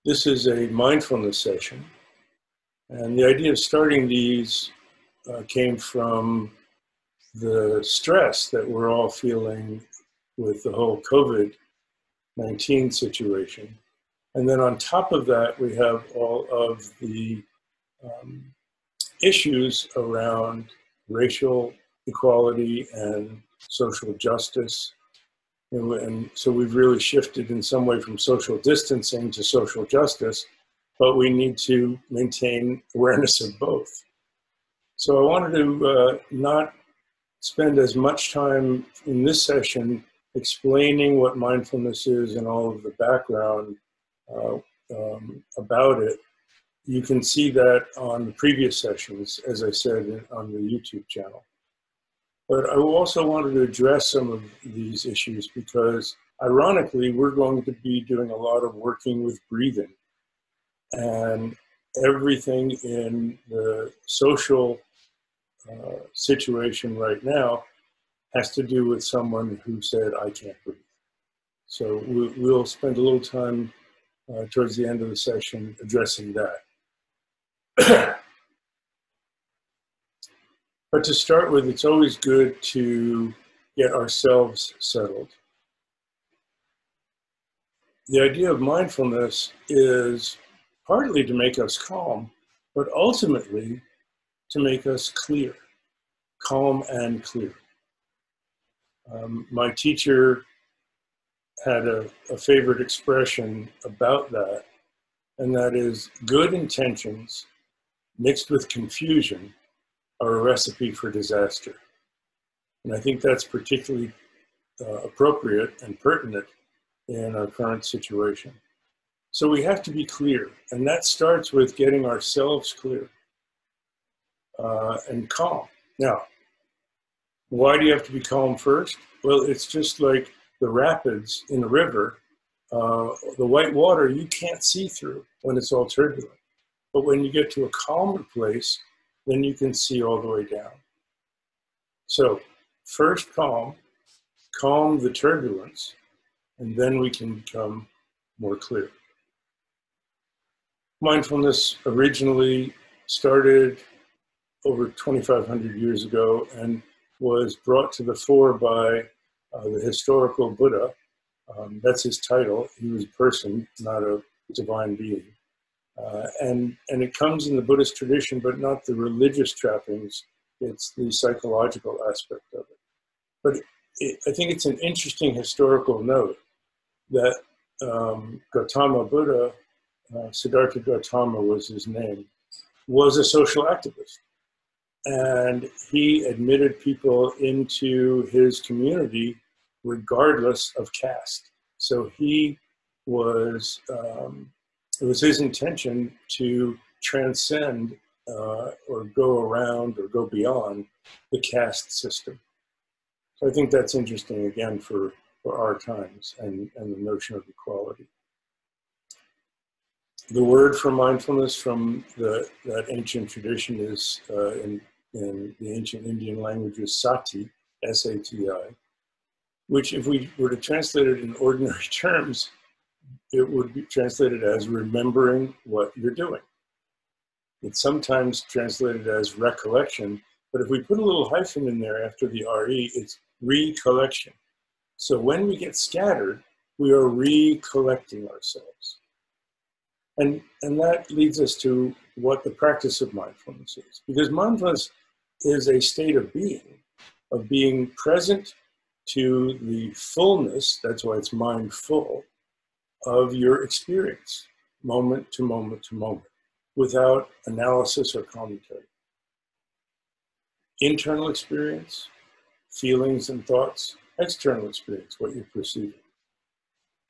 This is a mindfulness session, and the idea of starting these came from the stress that we're all feeling with the whole COVID-19 situation. And then on top of that, we have all of the issues around racial equality and social justice. And so we've really shifted in some way from social distancing to social justice, but we need to maintain awareness of both. So I wanted to not spend as much time in this session explaining what mindfulness is and all of the background about it. You can see that on the previous sessions, as I said, on the YouTube channel. But I also wanted to address some of these issues because, ironically, we're going to be doing a lot of working with breathing. And everything in the social situation right now has to do with someone who said, I can't breathe. So we'll spend a little time towards the end of the session addressing that. But to start with, it's always good to get ourselves settled. The idea of mindfulness is partly to make us calm, but ultimately to make us clear, calm and clear. My teacher had a favorite expression about that, and that is good intentions mixed with confusion are a recipe for disaster. And I think that's particularly appropriate and pertinent in our current situation. So we have to be clear, and that starts with getting ourselves clear and calm. Now, why do you have to be calm first? Well, it's just like the rapids in a river. The white water you can't see through when it's all turbulent. But when you get to a calmer place, then you can see all the way down. So first calm the turbulence, and then we can become more clear. Mindfulness originally started over 2,500 years ago and was brought to the fore by the historical Buddha. That's his title. He was a person, not a divine being. And it comes in the Buddhist tradition, but not the religious trappings. It's the psychological aspect of it. But I think it's an interesting historical note that Gautama Buddha, Siddhartha Gautama was his name, was a social activist. And he admitted people into his community regardless of caste. So he was, it was his intention to transcend or go around or go beyond the caste system. So I think that's interesting, again, for our times and the notion of equality. The word for mindfulness from that ancient tradition is, in the ancient Indian language, is sati, S-A-T-I, which if we were to translate it in ordinary terms, it would be translated as remembering what you're doing. It's sometimes translated as recollection, but if we put a little hyphen in there after the RE, it's recollection. So when we get scattered, we are recollecting ourselves. And that leads us to what the practice of mindfulness is. Because mindfulness is a state of being present to the fullness, that's why it's mindful, of your experience, moment to moment to moment, without analysis or commentary. Internal experience, feelings and thoughts, external experience, what you're perceiving.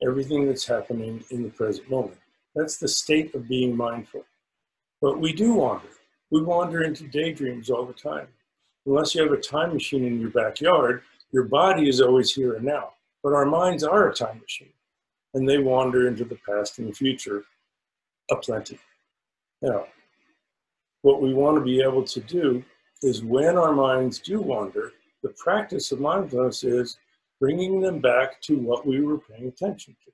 Everything that's happening in the present moment. That's the state of being mindful. But we do wander. We wander into daydreams all the time. Unless you have a time machine in your backyard, your body is always here and now. But our minds are a time machine. And they wander into the past and the future aplenty. Now, what we want to be able to do is when our minds do wander, the practice of mindfulness is bringing them back to what we were paying attention to.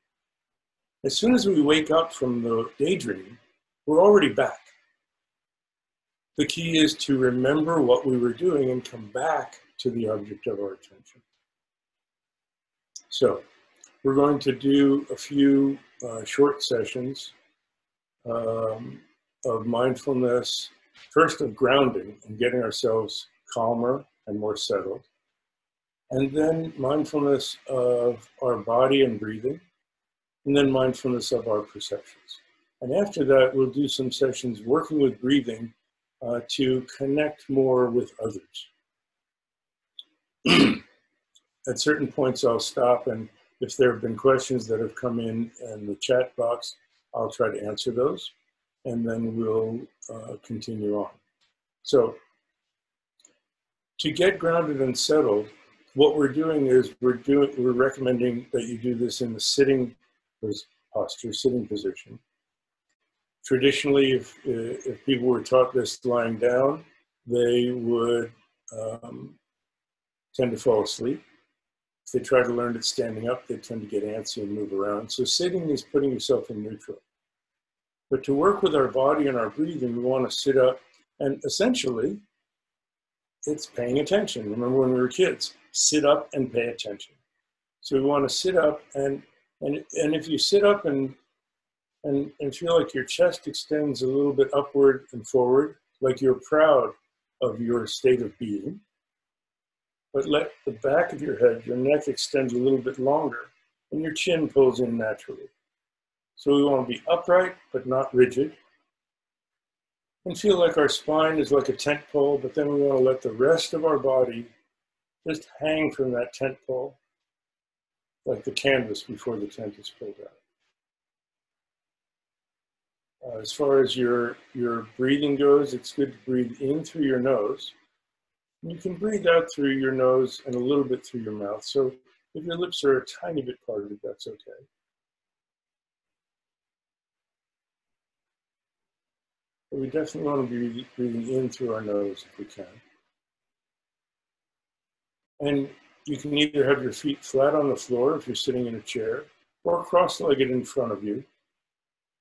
As soon as we wake up from the daydream, we're already back. The key is to remember what we were doing and come back to the object of our attention. So we're going to do a few short sessions of mindfulness, first of grounding and getting ourselves calmer and more settled, and then mindfulness of our body and breathing, and then mindfulness of our perceptions. And after that, we'll do some sessions working with breathing to connect more with others. At certain points, I'll stop, and if there have been questions that have come in the chat box, I'll try to answer those, and then we'll continue on. So, to get grounded and settled, what we're doing is we're recommending that you do this in the sitting posture, sitting position. Traditionally, if people were taught this lying down, they would tend to fall asleep. If they try to learn it standing up, they tend to get antsy and move around. So sitting is putting yourself in neutral. But to work with our body and our breathing, we want to sit up, and essentially, it's paying attention. Remember when we were kids, sit up and pay attention. So we want to sit up, and if you sit up and feel like your chest extends a little bit upward and forward, like you're proud of your state of being, but let the back of your head, your neck extend a little bit longer, and your chin pulls in naturally. So we want to be upright, but not rigid, and feel like our spine is like a tent pole, but then we want to let the rest of our body just hang from that tent pole, like the canvas before the tent is pulled out. As far as your breathing goes, it's good to breathe in through your nose. You can breathe out through your nose and a little bit through your mouth. So if your lips are a tiny bit parted, that's okay. But we definitely want to be breathing in through our nose if we can. And you can either have your feet flat on the floor if you're sitting in a chair, or cross-legged in front of you.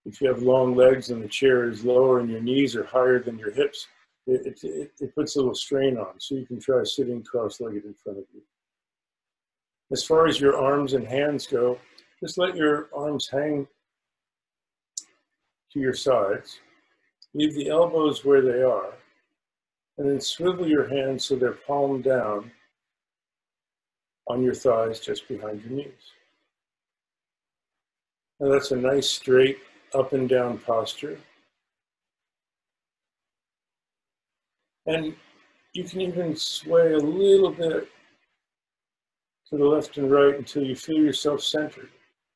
If you have long legs and the chair is lower and your knees are higher than your hips, it puts a little strain on, so you can try sitting cross-legged in front of you. As far as your arms and hands go, just let your arms hang to your sides. Leave the elbows where they are, and then swivel your hands so they're palm down on your thighs just behind your knees. Now that's a nice straight up and down posture. And you can even sway a little bit to the left and right until you feel yourself centered,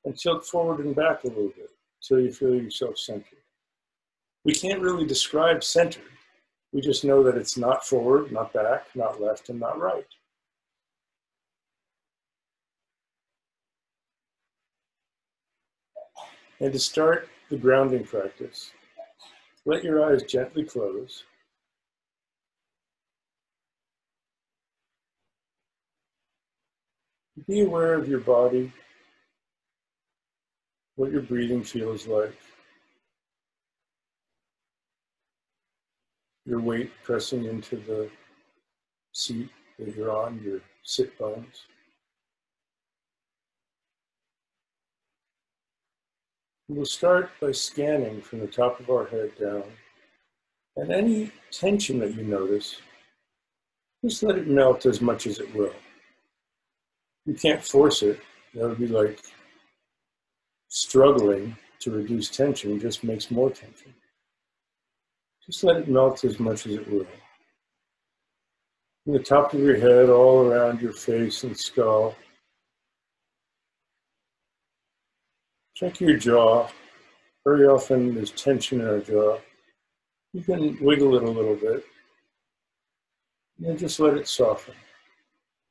and tilt forward and back a little bit until you feel yourself centered. We can't really describe centered. We just know that it's not forward, not back, not left, and not right. And to start the grounding practice, let your eyes gently close. Be aware of your body, what your breathing feels like, your weight pressing into the seat that you're on, your sit bones. We'll start by scanning from the top of our head down, and any tension that you notice, just let it melt as much as it will. You can't force it. That would be like struggling to reduce tension, just makes more tension. Just let it melt as much as it will. From the top of your head, all around your face and skull. Check your jaw. Very often there's tension in our jaw. You can wiggle it a little bit, and then just let it soften,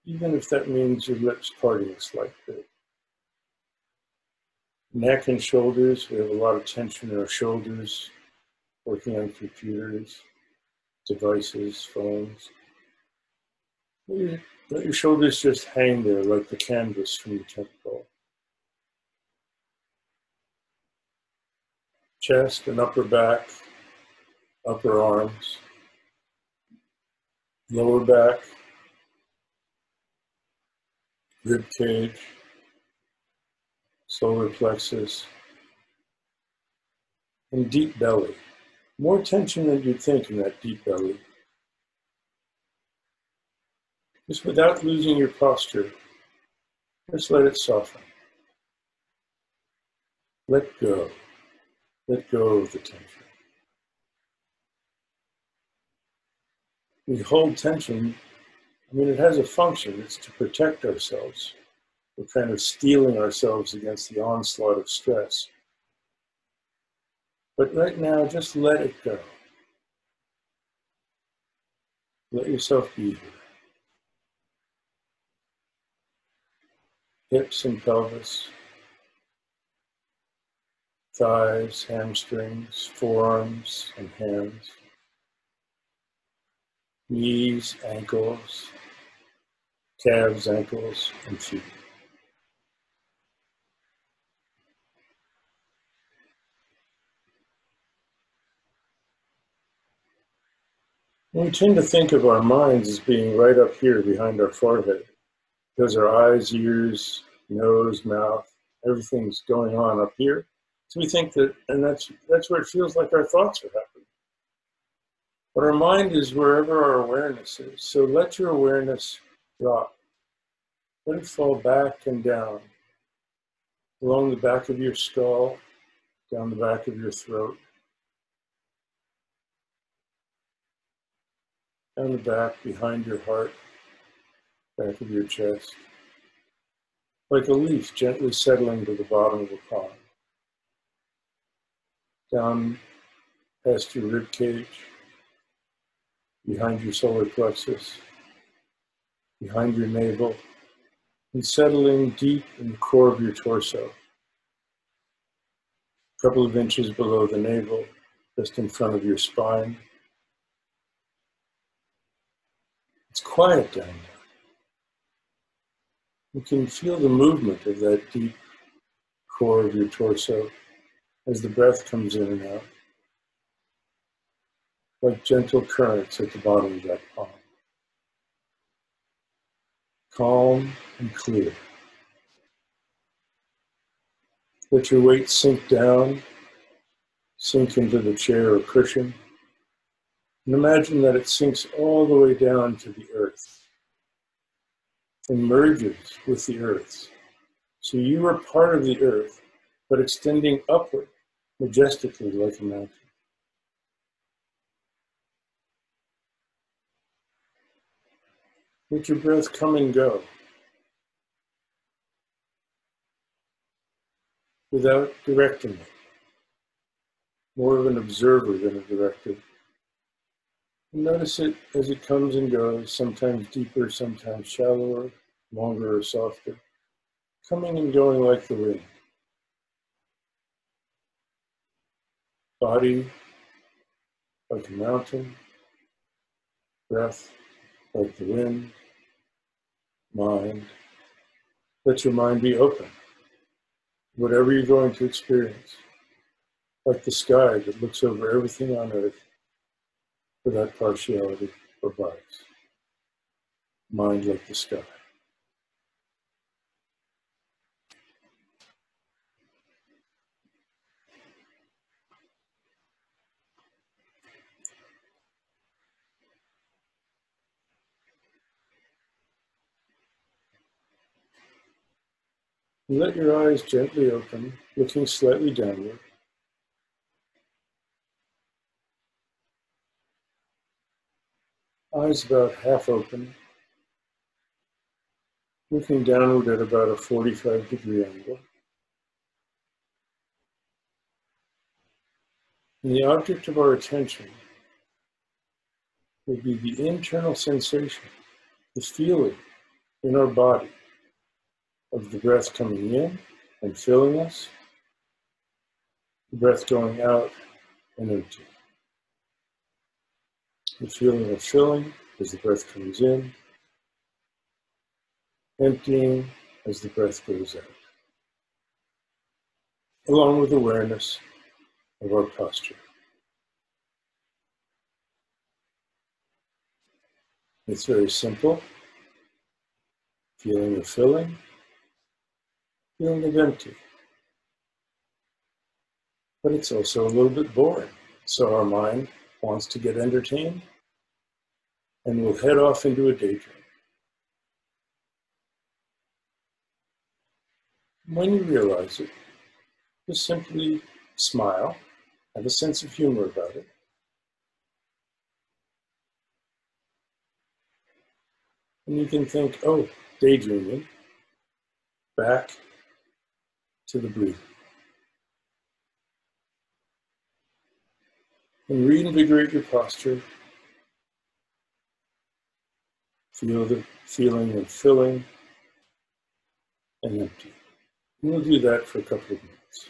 even if that means your lips parting a slight bit. Neck and shoulders, we have a lot of tension in our shoulders, working on computers, devices, phones. Let your shoulders just hang there like the canvas from the tent pole. chest and upper back, upper arms, lower back, rib cage, solar plexus, and deep belly. More tension than you'd think in that deep belly. Just without losing your posture, just let it soften. Let go. Let go of the tension. We hold tension. I mean, it has a function. It's to protect ourselves. We're kind of steeling ourselves against the onslaught of stress. But right now, just let it go. Let yourself be here. Hips and pelvis, thighs, hamstrings, forearms and hands, knees, ankles, calves, ankles, and feet. We tend to think of our minds as being right up here behind our forehead, because our eyes, ears, nose, mouth, everything's going on up here. So we think that, and that's where it feels like our thoughts are happening. But our mind is wherever our awareness is. So let your awareness drop. Let it fall back and down, along the back of your skull, down the back of your throat, down the back behind your heart, back of your chest, like a leaf gently settling to the bottom of a pond, down past your rib cage, behind your solar plexus, behind your navel, and settling deep in the core of your torso, a couple of inches below the navel, just in front of your spine. It's quiet down there. You can feel the movement of that deep core of your torso as the breath comes in and out, like gentle currents at the bottom of that pond. Calm and clear. Let your weight sink down, sink into the chair or cushion, and imagine that it sinks all the way down to the earth and merges with the earth. So you are part of the earth, but extending upward majestically like a mountain. Let your breath come and go without directing it. More of an observer than a director. And notice it as it comes and goes, sometimes deeper, sometimes shallower, longer or softer, coming and going like the wind. Body like a mountain, breath like the wind, mind. Let your mind be open, whatever you're going to experience, like the sky that looks over everything on earth without partiality or bias. Mind like the sky. And let your eyes gently open, looking slightly downward. Eyes about half open, looking downward at about a 45-degree angle. And the object of our attention will be the internal sensation, the feeling in our body of the breath coming in and filling us, the breath going out and empty. The feeling of filling as the breath comes in, emptying as the breath goes out. Along with awareness of our posture. It's very simple. Feeling of filling, feeling of empty. But it's also a little bit boring. So our mind wants to get entertained and we'll head off into a daydream. When you realize it, just simply smile, have a sense of humor about it. And you can think, oh, daydreaming, back to the breathing. And reinvigorate your posture. Feel the feeling of filling and empty. And we'll do that for a couple of minutes.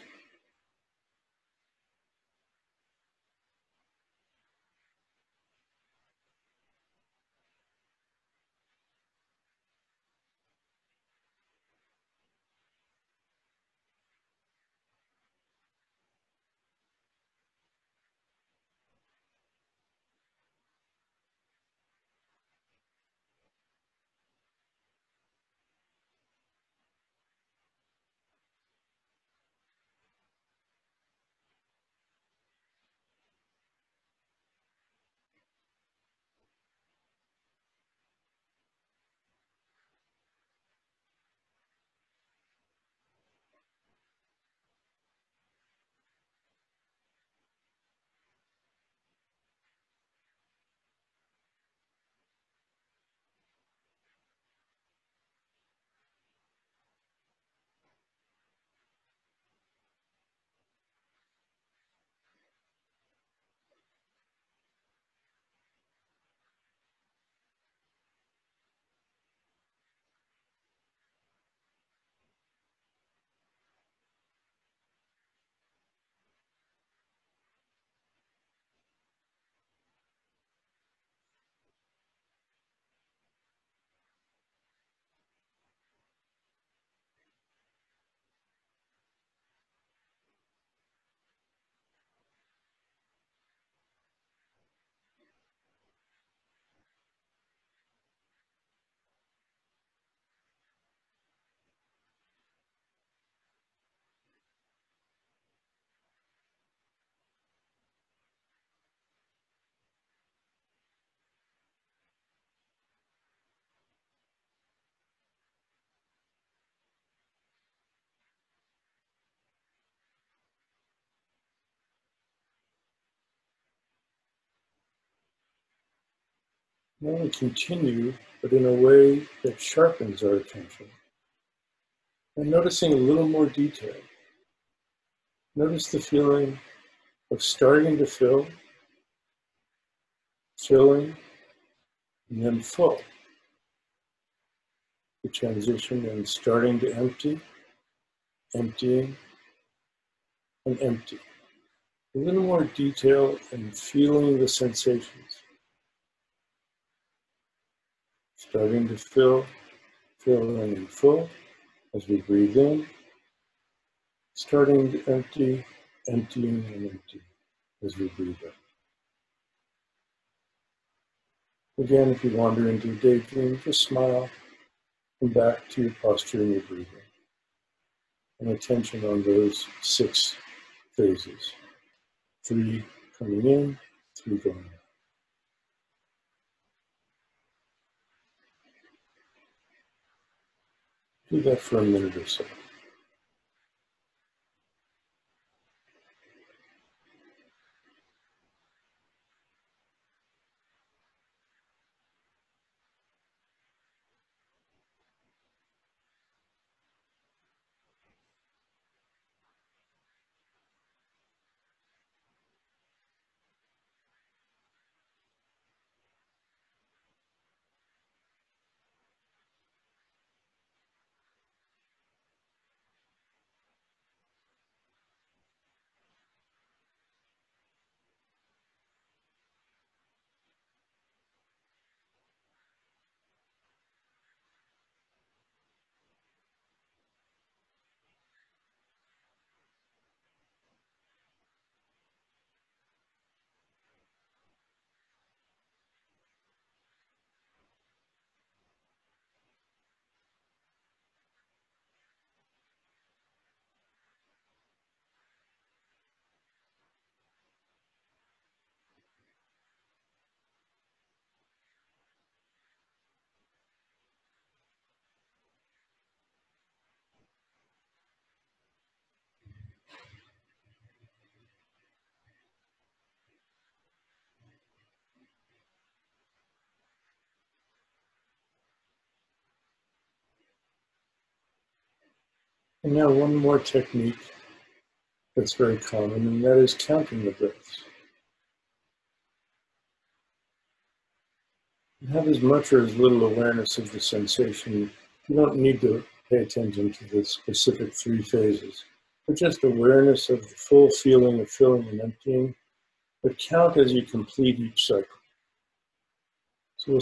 Now we continue, but in a way that sharpens our attention. And noticing a little more detail. Notice the feeling of starting to fill, filling, and then full. The transition and starting to empty, emptying, and empty. A little more detail and feeling the sensations. Starting to fill, filling and full as we breathe in. Starting to empty, emptying and empty as we breathe out. Again, if you wander into a daydream, just smile and back to your posture and your breathing. And attention on those 6 phases. 3 coming in, 3 going out. Do that for a minute or so. And now one more technique that's very common, and that is counting the breaths. You have as much or as little awareness of the sensation. You don't need to pay attention to the specific 3 phases, but just awareness of the full feeling of filling and emptying, but count as you complete each cycle. So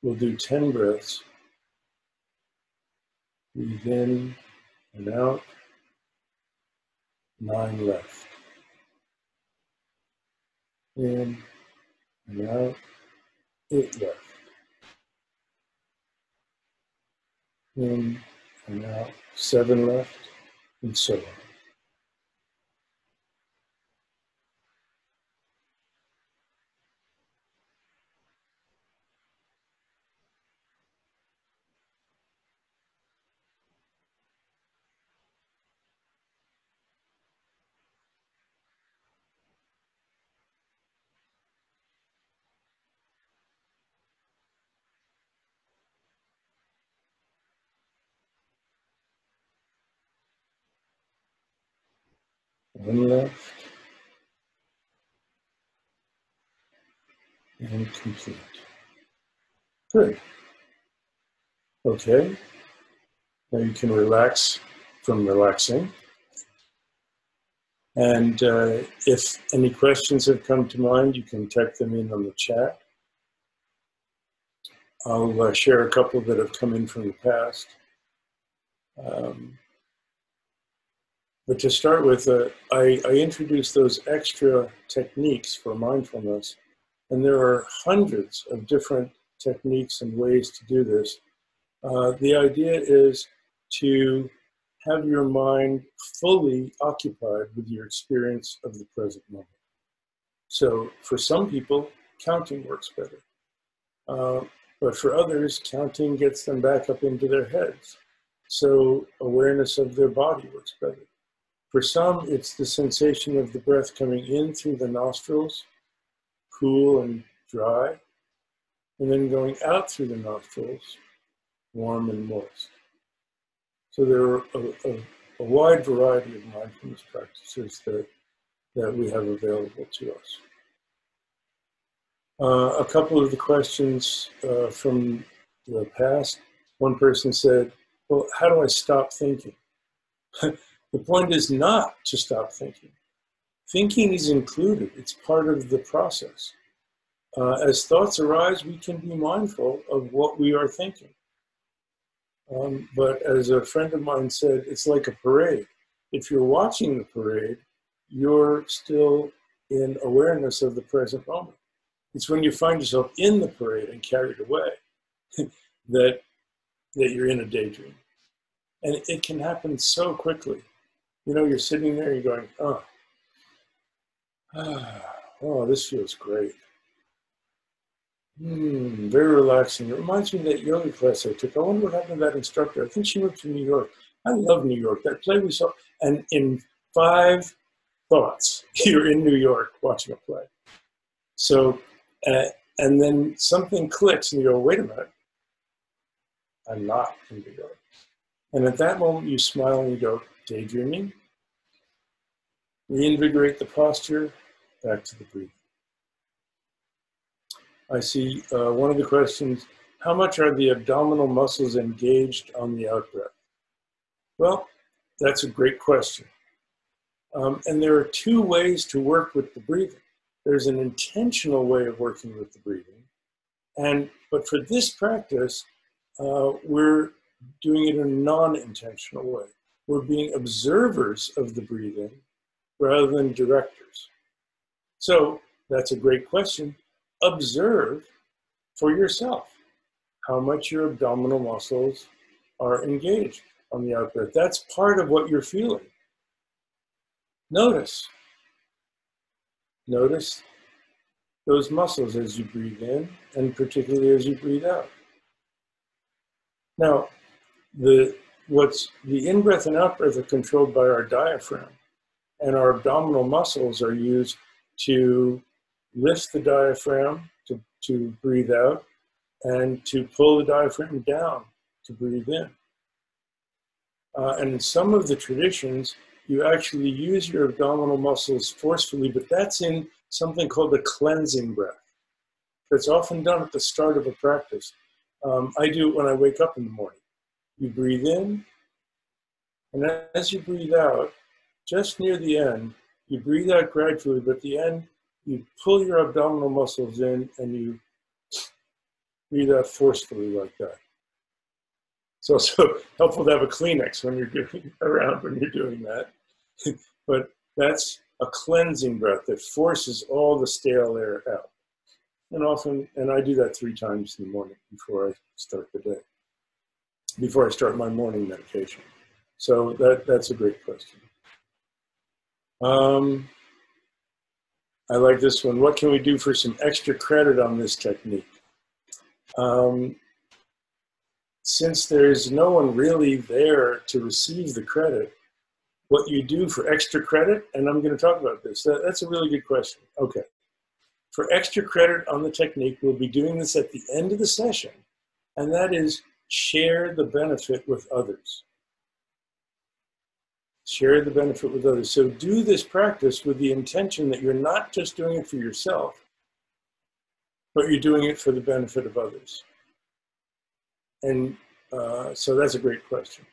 we'll do 10 breaths. Breathe in and out, 9 left. In and out, 8 left. In and out, 7 left, and so on. One left, and complete. Good. Okay. Now you can relax from relaxing. And if any questions have come to mind, you can type them in on the chat. I'll share a couple that have come in from the past. But to start with, I introduced those extra techniques for mindfulness, and there are hundreds of different techniques and ways to do this. The idea is to have your mind fully occupied with your experience of the present moment. So for some people, counting works better. But for others, counting gets them back up into their heads. So awareness of their body works better. For some, it's the sensation of the breath coming in through the nostrils, cool and dry, and then going out through the nostrils, warm and moist. So there are a wide variety of mindfulness practices that we have available to us. A couple of the questions from the past. One person said, well, how do I stop thinking? The point is not to stop thinking. Thinking is included. It's part of the process. As thoughts arise, we can be mindful of what we are thinking. But as a friend of mine said, it's like a parade. If you're watching the parade, you're still in awareness of the present moment. It's when you find yourself in the parade and carried away that you're in a daydream. And it can happen so quickly. You know, you're sitting there, you're going, oh, this feels great. Very relaxing. It reminds me of that yoga class I took. I wonder what happened to that instructor. I think she went to New York. I love New York. That play we saw. And in 5 thoughts, you're in New York watching a play. So, and then something clicks and you go, wait a minute. I'm not in New York. And at that moment, you smile and you go, daydreaming. Reinvigorate the posture, back to the breathing. I see one of the questions, how much are the abdominal muscles engaged on the out-breath? Well, that's a great question. And there are 2 ways to work with the breathing. There's an intentional way of working with the breathing. But for this practice, we're doing it in a non-intentional way. We're being observers of the breathing rather than directors. So that's a great question. Observe for yourself how much your abdominal muscles are engaged on the out-breath. That's part of what you're feeling. Notice those muscles as you breathe in, and particularly as you breathe out. Now, the in-breath and out-breath are controlled by our diaphragm, and our abdominal muscles are used to lift the diaphragm to breathe out, and to pull the diaphragm down to breathe in. And in some of the traditions, you actually use your abdominal muscles forcefully, but that's in something called a cleansing breath. That's often done at the start of a practice. I do it when I wake up in the morning. You breathe in, and as you breathe out, just near the end, you breathe out gradually, but at the end, you pull your abdominal muscles in and you breathe out forcefully like that. It's also helpful to have a Kleenex when you're doing that. But that's a cleansing breath that forces all the stale air out. And I do that 3 times in the morning before I start the day, before I start my morning meditation. So that's a great question. I like this one. What can we do for some extra credit on this technique? Since there's no one really there to receive the credit, what you do for extra credit, and I'm going to talk about this, that's a really good question. Okay. For extra credit on the technique, we'll be doing this at the end of the session, and that is share the benefit with others. Share the benefit with others. So do this practice with the intention that you're not just doing it for yourself, but you're doing it for the benefit of others. And so that's a great question.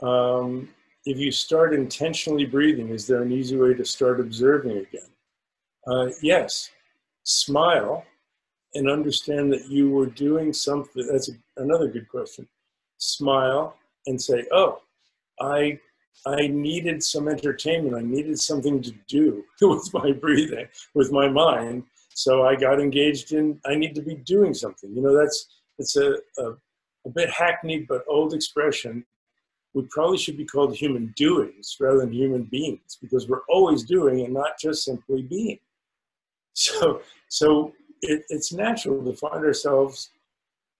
If you start intentionally breathing, is there an easy way to start observing again? Yes. Smile and understand that you were doing something. That's another good question. Smile and say, oh, I needed some entertainment. I needed something to do with my breathing, with my mind. So I got engaged in, I need to be doing something. You know, it's a bit hackneyed, but old expression. We probably should be called human doings rather than human beings, because we're always doing and not just simply being. So it's natural to find ourselves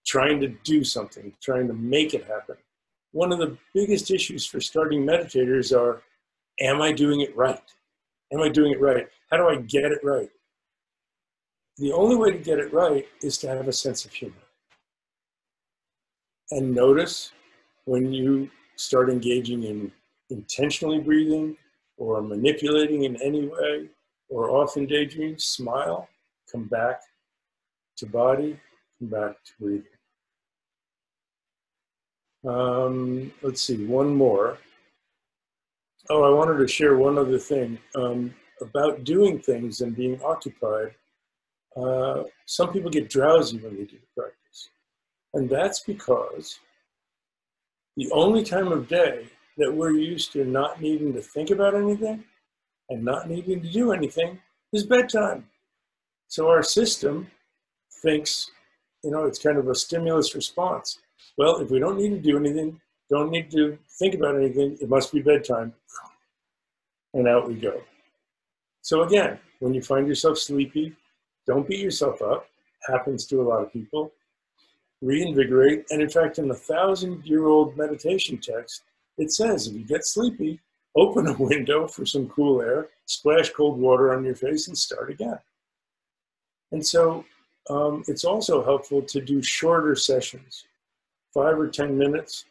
trying to do something, trying to make it happen. One of the biggest issues for starting meditators are, am I doing it right? Am I doing it right? How do I get it right? The only way to get it right is to have a sense of humor. And notice when you start engaging in intentionally breathing or manipulating in any way or off in daydreams, smile, come back to body, come back to breathing. Let's see, one more. Oh, I wanted to share one other thing about doing things and being occupied. Some people get drowsy when they do the practice. And that's because the only time of day that we're used to not needing to think about anything and not needing to do anything is bedtime. So our system thinks, you know, it's kind of a stimulus response. Well, if we don't need to do anything, don't need to think about anything, it must be bedtime. And out we go. So again, when you find yourself sleepy, don't beat yourself up. Happens to a lot of people. Reinvigorate. And in fact, in the 1,000-year-old meditation text, it says, if you get sleepy, open a window for some cool air, splash cold water on your face, and start again. And so it's also helpful to do shorter sessions, 5 or 10 minutes,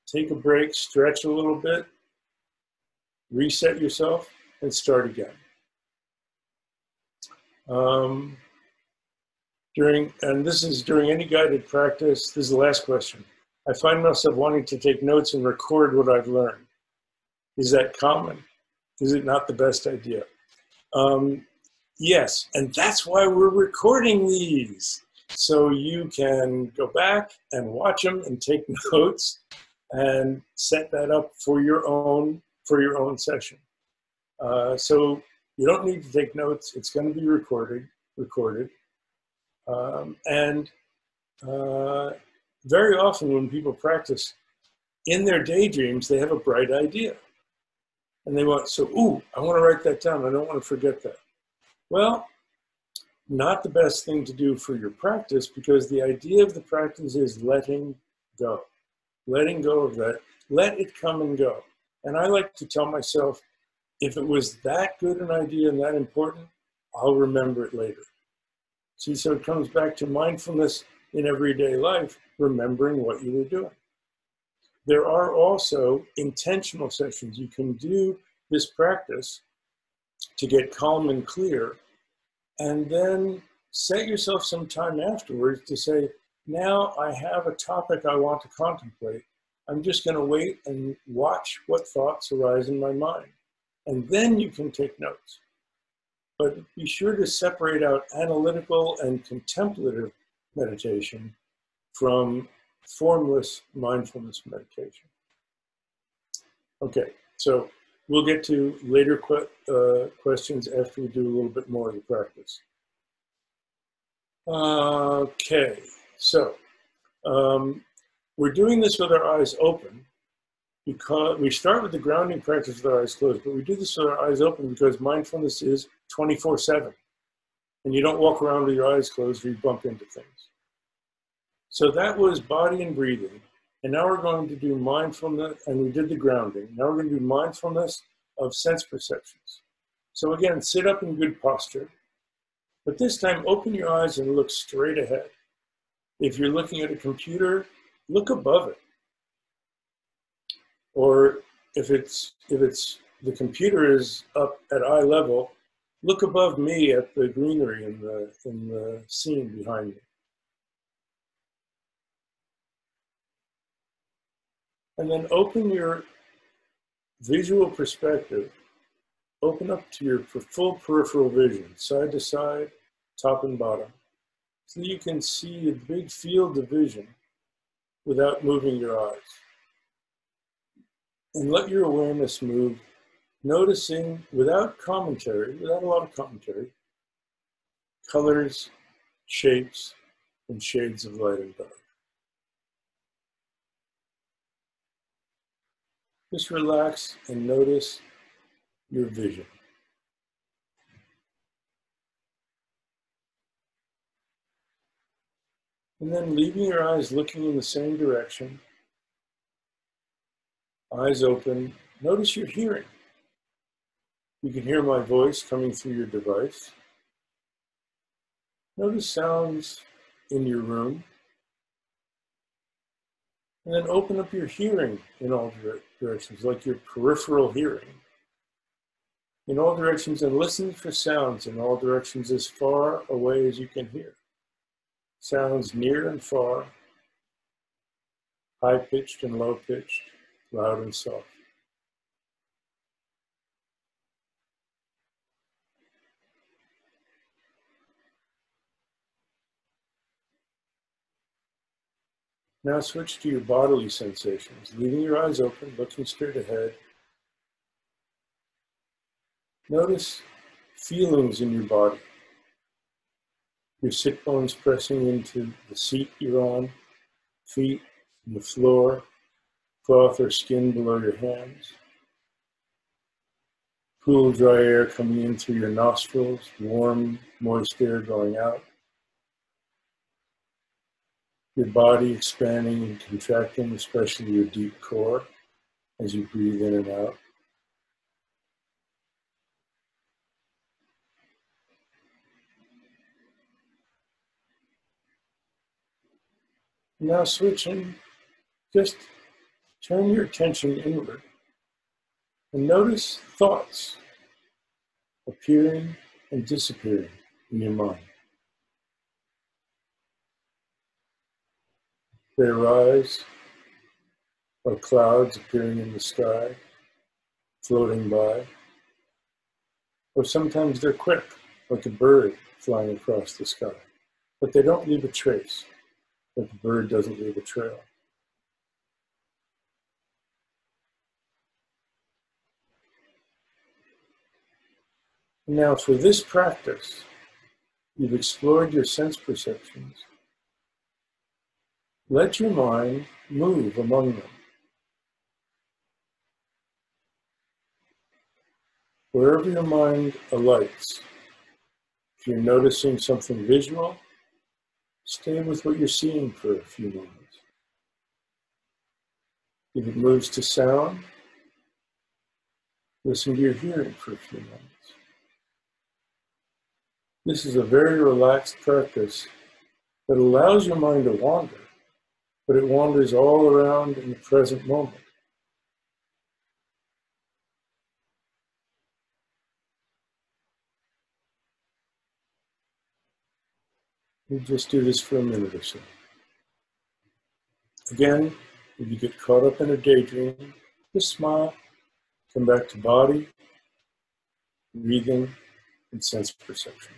take a break, stretch a little bit, reset yourself, and start again. And this is during any guided practice. This is the last question. I find myself wanting to take notes and record what I've learned. Is that common? Is it not the best idea? Yes, and that's why we're recording these. So you can go back and watch them and take notes and set that up for your own session. So you don't need to take notes. It's going to be recorded. Very often when people practice in their daydreams, they have a bright idea. And they want, I want to write that down. I don't want to forget that. Well, not the best thing to do for your practice, because the idea of the practice is letting go. Letting go of that. Let it come and go. And I like to tell myself, if it was that good an idea and that important, I'll remember it later. See, so it comes back to mindfulness in everyday life, remembering what you were doing. There are also intentional sessions. You can do this practice to get calm and clear, and then set yourself some time afterwards to say, now I have a topic I want to contemplate. I'm just going to wait and watch what thoughts arise in my mind. And then you can take notes. But be sure to separate out analytical and contemplative meditation from formless mindfulness meditation. Okay, so we'll get to later questions after we do a little bit more of the practice. Okay, so we're doing this with our eyes open because we start with the grounding practice with our eyes closed, but we do this with our eyes open because mindfulness is 24/7. And you don't walk around with your eyes closed or you bump into things. So that was body and breathing. And now we're going to do mindfulness, and we did the grounding. Now we're going to do mindfulness of sense perceptions. So again, sit up in good posture, but this time open your eyes and look straight ahead. If you're looking at a computer, look above it. Or if the computer is up at eye level, look above me at the greenery in the scene behind me. And then open your visual perspective, open up to your full peripheral vision, side to side, top and bottom, so you can see a big field of vision without moving your eyes. And let your awareness move, noticing without commentary, without a lot of commentary, colors, shapes, and shades of light and dark. Just relax and notice your vision. And then leaving your eyes looking in the same direction, eyes open, notice your hearing. You can hear my voice coming through your device. Notice sounds in your room. And then open up your hearing in all directions, like your peripheral hearing. In all directions, and listen for sounds in all directions as far away as you can hear. Sounds near and far, high-pitched and low-pitched, loud and soft. Now switch to your bodily sensations, leaving your eyes open, looking straight ahead. Notice feelings in your body. Your sit bones pressing into the seat you're on, feet on the floor, cloth or skin below your hands. Cool, dry air coming in through your nostrils, warm, moist air going out. Your body expanding and contracting, especially your deep core, as you breathe in and out. Now switching, just turn your attention inward and notice thoughts appearing and disappearing in your mind. They arise like clouds appearing in the sky, floating by, or sometimes they're quick, like a bird flying across the sky, but they don't leave a trace, like a bird doesn't leave a trail. Now for this practice, you've explored your sense perceptions. Let your mind move among them. Wherever your mind alights, if you're noticing something visual, stay with what you're seeing for a few moments. If it moves to sound, listen to your hearing for a few moments. This is a very relaxed practice that allows your mind to wander, but it wanders all around in the present moment. We just do this for a minute or so. Again, if you get caught up in a daydream, just smile, come back to body, breathing, and sense perceptions.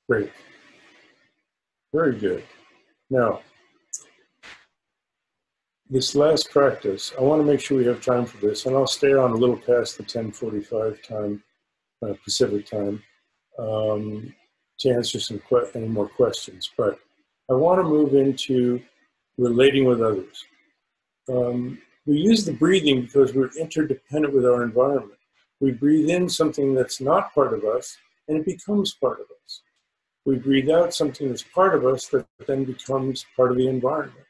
Great. Very good. Now, this last practice, I want to make sure we have time for this, and I'll stay on a little past the 10:45 time, Pacific time, to answer any more questions. But I want to move into relating with others. We use the breathing because we're interdependent with our environment. We breathe in something that's not part of us, and it becomes part of us. We breathe out something that's part of us that then becomes part of the environment.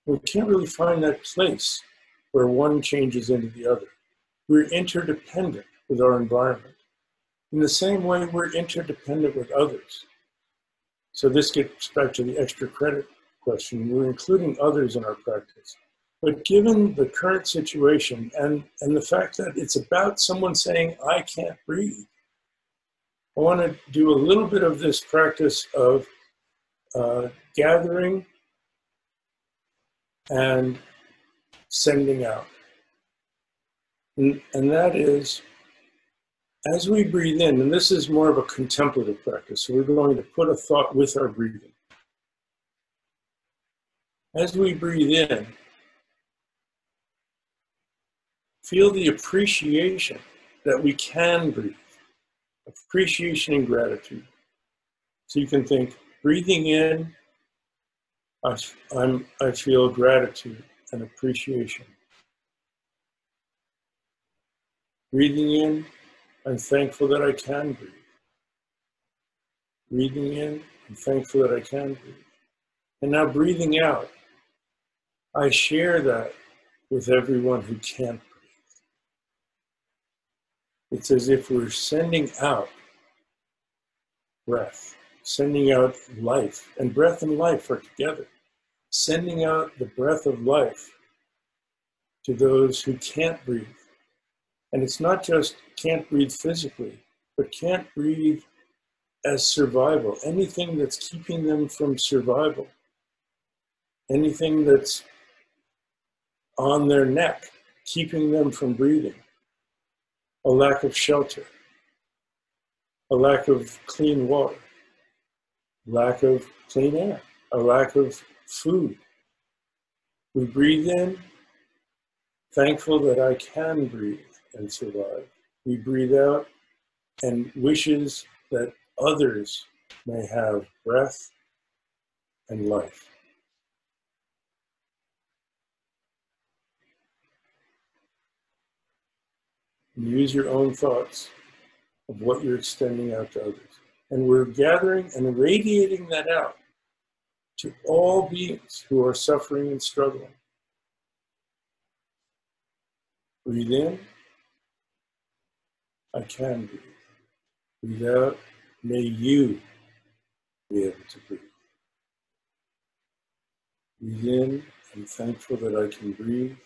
We can't really find that place where one changes into the other. We're interdependent with our environment. In the same way, we're interdependent with others. So this gets back to the extra credit question. We're including others in our practice. But given the current situation and the fact that it's about someone saying, I can't breathe, I want to do a little bit of this practice of gathering and sending out. And that is, as we breathe in, and this is more of a contemplative practice, so we're going to put a thought with our breathing. As we breathe in, feel the appreciation that we can breathe, appreciation and gratitude. So you can think, breathing in, I feel gratitude and appreciation. Breathing in, I'm thankful that I can breathe. Breathing in, I'm thankful that I can breathe. And now breathing out, I share that with everyone who can't breathe. It's as if we're sending out breath, sending out life, and breath and life are together. Sending out the breath of life to those who can't breathe. And it's not just can't breathe physically, but can't breathe as survival. Anything that's keeping them from survival. Anything that's on their neck, keeping them from breathing. A lack of shelter. A lack of clean water. Lack of clean air. A lack of food. We breathe in, thankful that I can breathe and survive. We breathe out and wishes that others may have breath and life. And use your own thoughts of what you're extending out to others. And we're gathering and radiating that out to all beings who are suffering and struggling. Breathe in, I can breathe. Breathe out, may you be able to breathe. Breathe in, I'm thankful that I can breathe.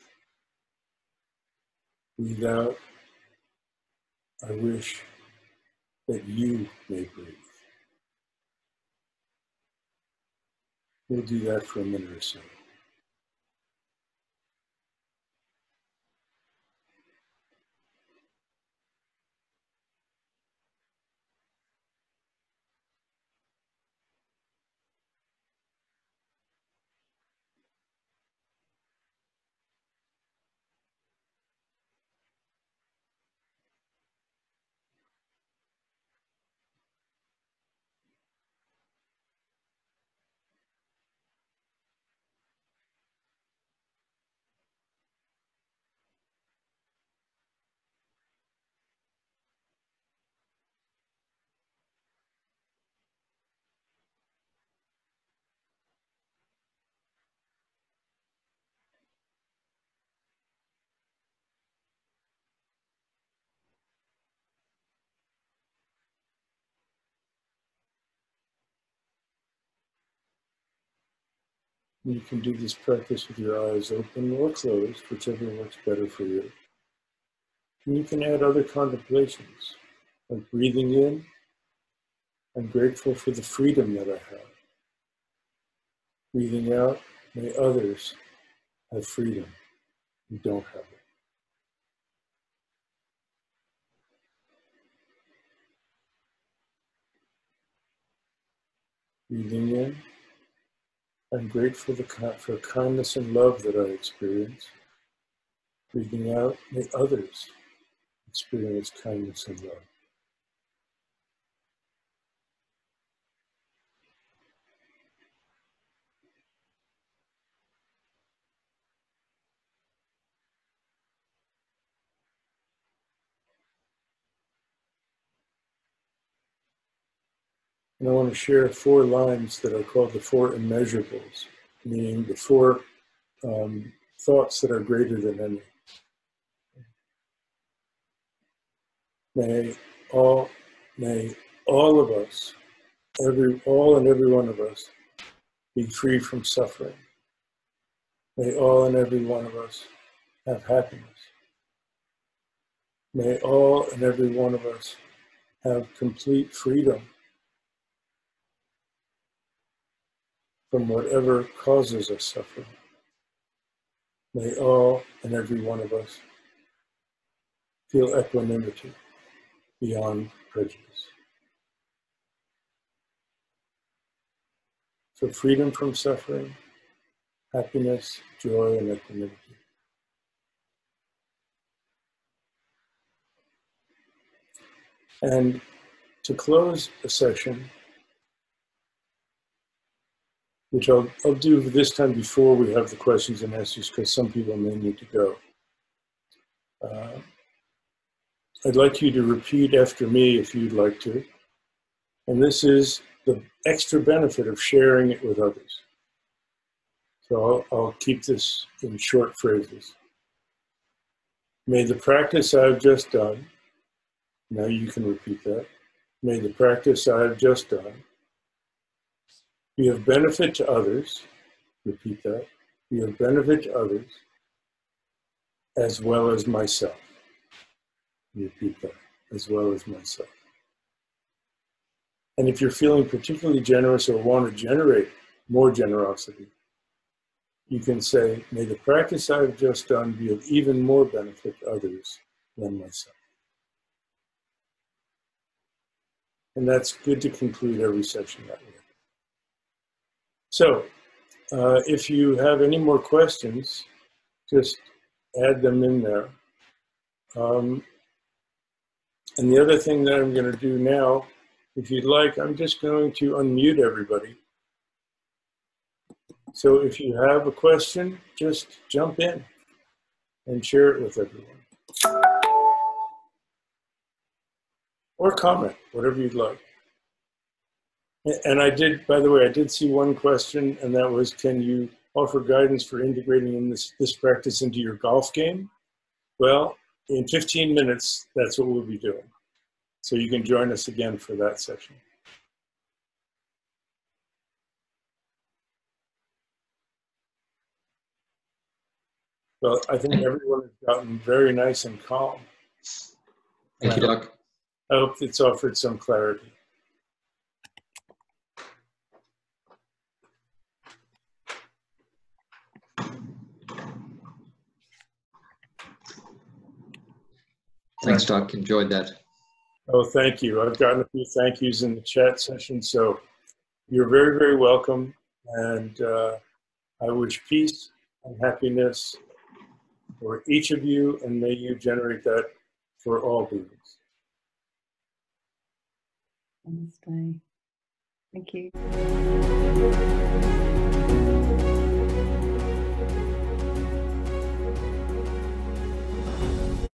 Breathe out, I wish that you may breathe. We'll do that for a minute or so. You can do this practice with your eyes open or closed, whichever works better for you. And you can add other contemplations, like breathing in, I'm grateful for the freedom that I have. Breathing out, may others have freedom who don't have it. Breathing in, I'm grateful for kindness and love that I experience. Breathing out, may others experience kindness and love. And I want to share 4 lines that are called the 4 immeasurables, meaning the 4 thoughts that are greater than any. May all of us, all and every one of us, be free from suffering. May all and every one of us have happiness. May all and every one of us have complete freedom from whatever causes us suffering. May all and every one of us feel equanimity beyond prejudice. So freedom from suffering, happiness, joy, and equanimity. And to close a session, which I'll do this time before we have the questions and answers, because some people may need to go. I'd like you to repeat after me if you'd like to. And this is the extra benefit of sharing it with others. So I'll keep this in short phrases. May the practice I've just done, now you can repeat that. May the practice I've just done be of benefit to others, repeat that, be of benefit to others as well as myself. Repeat that, as well as myself. And if you're feeling particularly generous or want to generate more generosity, you can say, may the practice I've just done be of even more benefit to others than myself. And that's good to conclude every session that way. So, if you have any more questions, just add them in there. And the other thing that I'm going to do now, if you'd like, I'm just going to unmute everybody. So if you have a question, just jump in and share it with everyone. Or comment, whatever you'd like. And I did, by the way, I did see one question, and that was, can you offer guidance for integrating in this practice into your golf game? Well, in 15 minutes, that's what we'll be doing. So you can join us again for that session. Well, I think everyone has gotten very nice and calm. Thank you, Doc. I hope it's offered some clarity. Thanks, Doc. Enjoyed that. Oh, thank you. I've gotten a few thank yous in the chat session, so you're very, very welcome. And I wish peace and happiness for each of you, and may you generate that for all beings. Namaste. Thank you.